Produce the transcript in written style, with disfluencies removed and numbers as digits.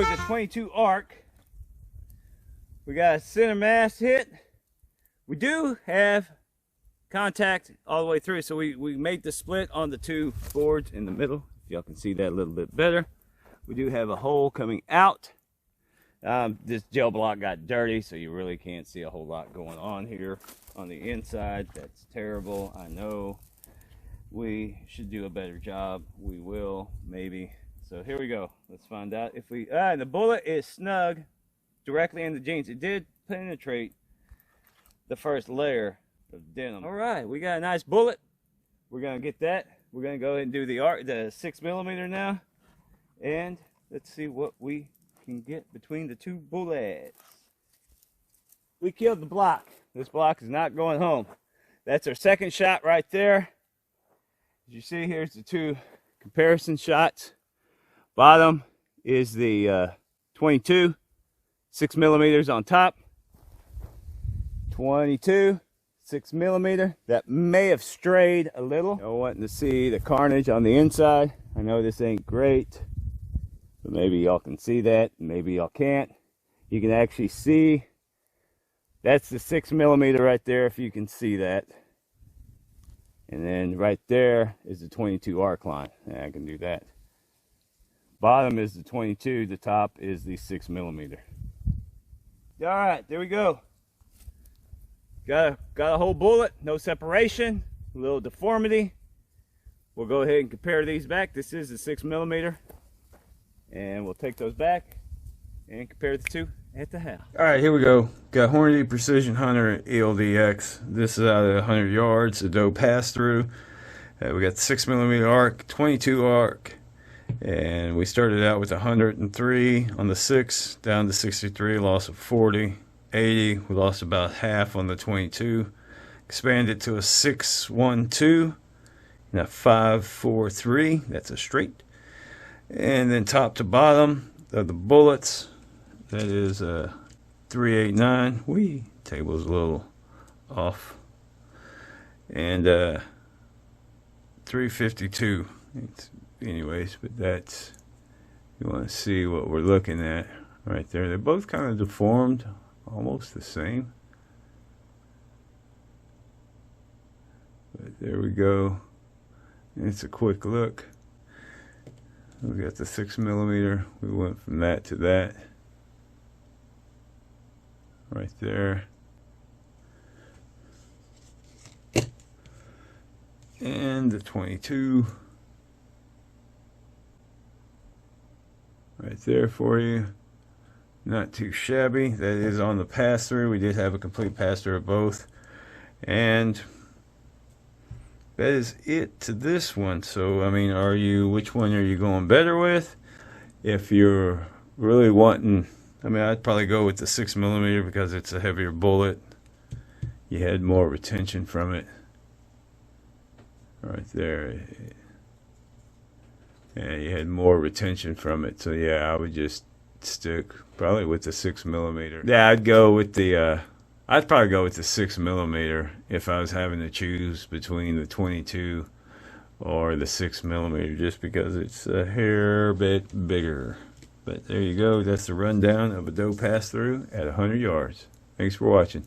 go, the 22 ARC. We got a center mass hit. We do have contact all the way through, so we made the split on the two boards in the middle. If y'all can see that a little bit better. We do have a hole coming out. This gel block got dirty, so you really can't see a whole lot going on here on the inside. That's terrible, I know. We should do a better job. We will, maybe. So here we go. Let's find out if we... and the bullet is snug directly in the jeans. It did penetrate the first layer of denim. All right, we got a nice bullet. We're gonna get that. We're gonna go ahead and do the 6mm now, and let's see what we can get between the two bullets. We killed the block. This block is not going home. That's our second shot right there. As you see, here's the two comparison shots. Bottom is the 22, 6mm on top. 22, 6mm. That may have strayed a little. I'm wanting to see the carnage on the inside. I know this ain't great, but maybe y'all can see that. Maybe y'all can't. You can actually see. That's the 6mm right there, if you can see that. And then right there is the 22 ARC line. Yeah, I can do that. Bottom is the 22. The top is the 6mm. All right, there we go. Got a whole bullet, no separation, a little deformity. We'll go ahead and compare these back. This is the 6mm, and we'll take those back and compare the two at the house. All right, here we go. Got Hornady Precision Hunter ELD-X. This is out of 100 yards, a DOE pass through. We got the 6mm ARC, 22 ARC, and we started out with 103 on the 6, down to 63, loss of 40. 80, we lost about half on the 22. Expanded to a 612 and a 543. That's a straight. And then top to bottom of the bullets, that is a 389. Wee, table's a little off. And 352. Anyways, but that's, you want to see what we're looking at right there. They're both kind of deformed. Almost the same, but there we go. It's a quick look. We got the 6mm. We went from that to that right there, and the 22 right there for you. Not too shabby. That is on the pass-through. We did have a complete pass-through of both. And that is it to this one. So, I mean, which one are you going better with? If you're really wanting, I mean, I'd probably go with the 6mm because it's a heavier bullet. You had more retention from it. Right there. Yeah, you had more retention from it. So, yeah, I would just stick probably with the 6mm. Yeah, I'd probably go with the 6mm if I was having to choose between the 22 or the 6mm, just because it's a hair bit bigger. But there you go. That's the rundown of a DOE pass through at 100 yards. Thanks for watching.